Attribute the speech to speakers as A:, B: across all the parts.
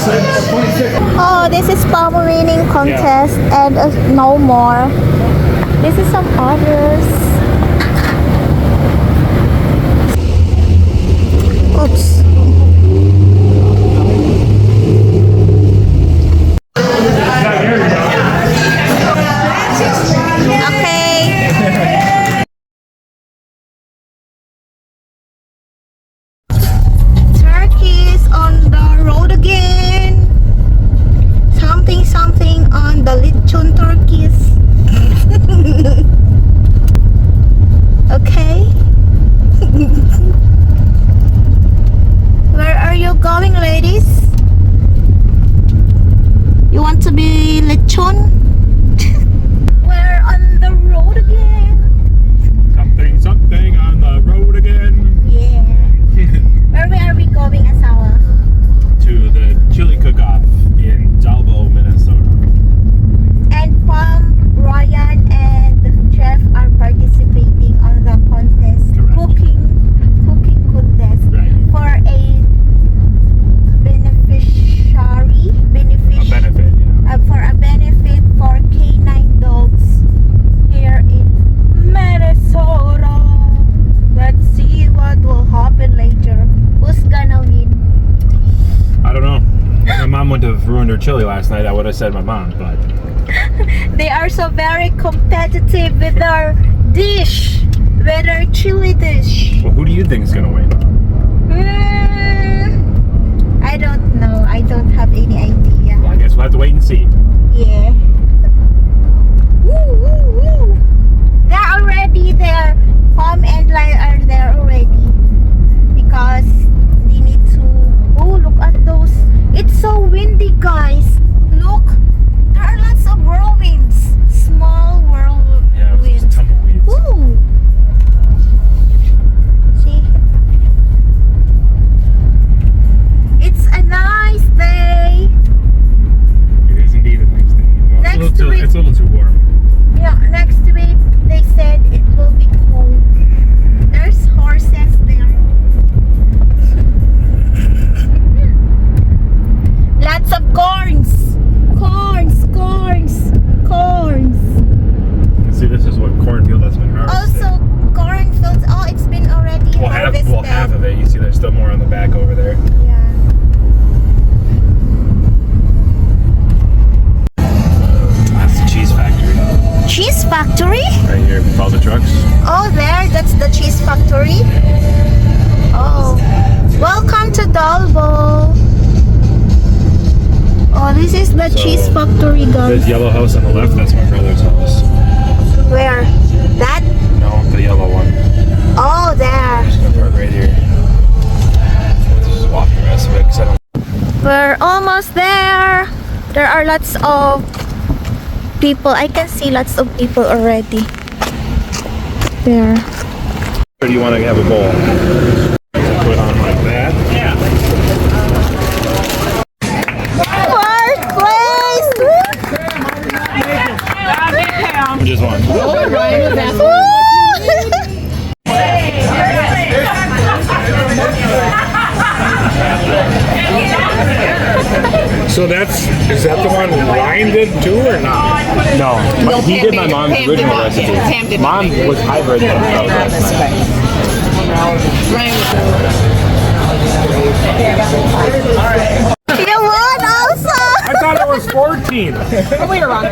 A: Oh, this is palm reading contest and no more. This is some others. Oops.
B: Ruined her chili last night, I would have said my mom, but
A: they are so very competitive with their dish, with their chili dish.
B: Well, who do you think is gonna win?
A: I don't know. I don't have any idea.
B: Well, I guess we'll have to wait and see.
A: Yeah. Woo, woo, woo. They're already there. Palm and Lion are there already because they need to. Oh, look at those. It's so windy, guys. Look, there are lots of whirlwinds. Small whirlwinds.
B: Yeah, it's tumbleweeds.
A: Ooh. See? It's a nice day.
B: It is indeed a nice day. Well,
A: Next week,
B: it's a little too warm.
A: yeah, next week they said it will be cold. There's horses there. Lots of corns.
B: See, this is what cornfield that's been harvested.
A: Also, cornfields. Oh, it's been already harvested.
B: Well, half of it. You see, there's still more on the back over there.
A: Yeah.
B: That's the cheese factory.
A: Cheese factory?
B: Right here, with all the trucks.
A: Oh, there. That's the cheese factory. Oh, welcome to Dalbo. Oh, this is the cheese factory, guys.
B: This yellow house on the left, that's my brother's house.
A: Where? That?
B: No, the yellow one.
A: Oh, there.
B: I'm just gonna park right here. Just walk the rest of it, 'cause I don't.
A: We're almost there. There are lots of people. I can see lots of people already. There.
B: Or do you want to have a bowl? Put it on like that. Yeah. Just one. So is that the one Ryan did too or not? No, he did my mom's original recipe. Mom was hybrid. You
A: won also.
B: I thought it was 14.
C: Oh, we were wrong.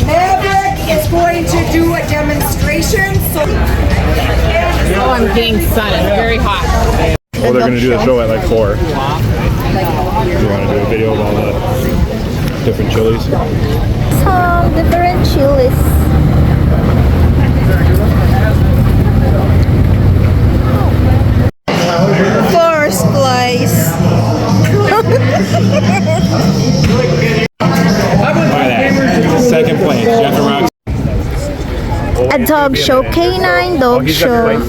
D: Maverick is going to do a demonstration. So
C: Oh, I'm getting sun. It's very hot.
B: Well, they're going to do the show at like 4. You want to do a video of all the different chilies?
A: Some different chilies. First place.
B: Second place, Jeff and Rox.
A: A dog show, canine dog show.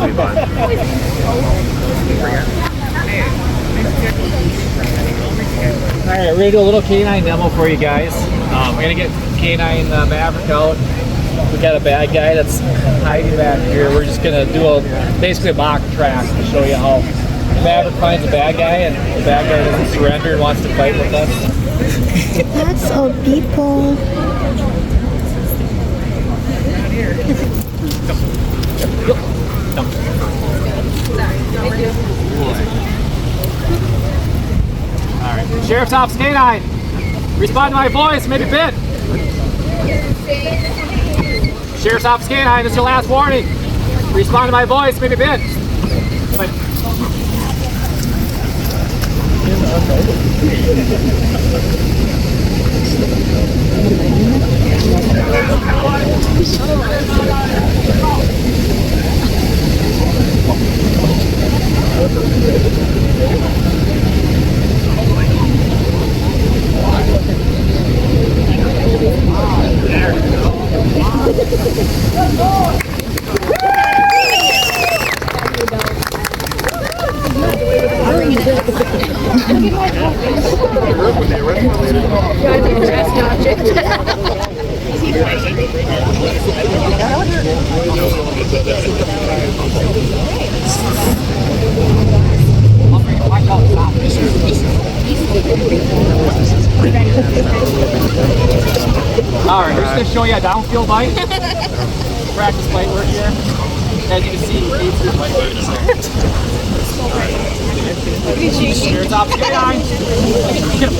E: gonna do a little canine demo for you guys. We're gonna get canine Maverick out. We got a bad guy that's hiding back here. We're just gonna do basically a mock track to show you how the Maverick finds a bad guy, and the bad guy doesn't surrender and wants to fight with us.
A: Lots of people.
E: Alright. Sheriff's Office Canine! Respond to my voice, maybe bit! Sheriff's Office Canine, this is your last warning! Respond to my voice, maybe bit! Alright, we're just going to show you a downfield bite. Practice bite work here. As you can see, he eats his bite work. Here, top, get on. Get him.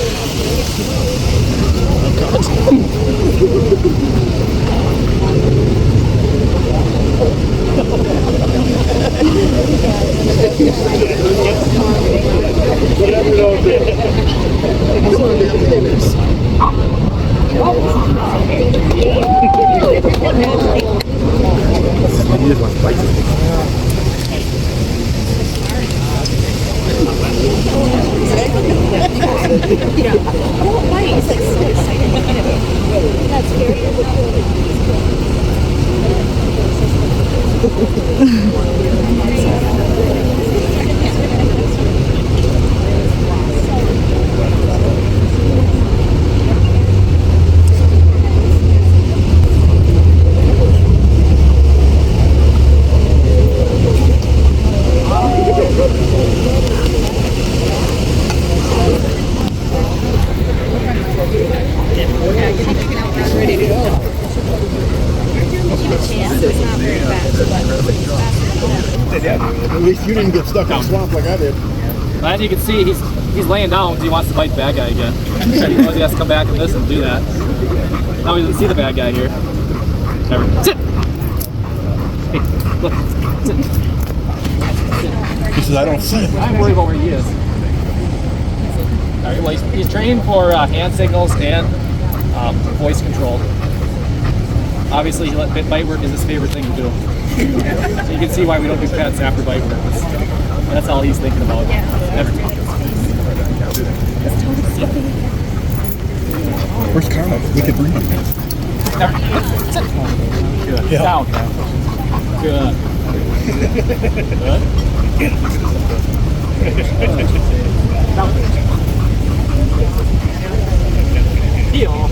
B: He just wants to bite you.
D: Don't bite. It's like so excited. That's ready to go.
F: At least you didn't get stuck in the swamp like I did.
E: As you can see, he's laying down because he wants to bite the bad guy again. He knows he has to come back in this and do that. Now he doesn't see the bad guy here. Sit! Hey, look. Sit.
F: He says, I don't see it.
E: I'm worried about where he is. All right, well, he's trained for hand signals and voice control. Obviously, bite work is his favorite thing to do. So you can see why we don't do pets after bite work. That's all he's thinking about. Everything.
F: Where's Carla? We could bring him.
E: Sit. Good.
F: Yeah.
E: Down. Good. Good. Down. Heel.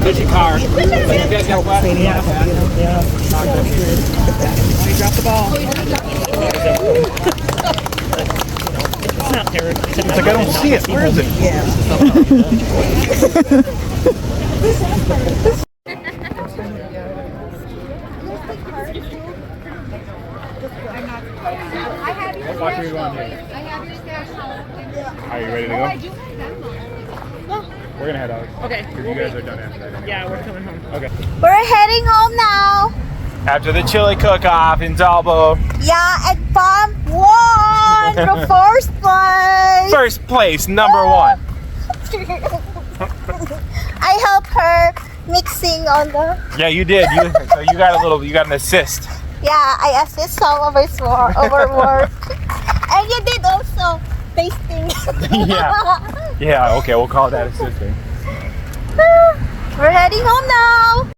E: Fishing car. You guys got wet? Yeah. Drop the ball.
F: It's like I don't see it. Where is it?
B: Watch where you're going here. Are you ready to go? We're gonna head out.
C: Okay.
B: Because you guys are done after that.
C: Yeah, we're coming home.
B: Okay.
A: We're heading home now.
B: After the chili cook-off in Dalbo.
A: Yeah, at Farm 1. won the first place.
G: First place, number one.
A: I helped her mixing on the.
G: Yeah, you did. So you got an assist.
A: Yeah, I assist some over work. And you did also tasting.
G: Yeah. Yeah, okay, we'll call that assisting.
A: We're heading home now.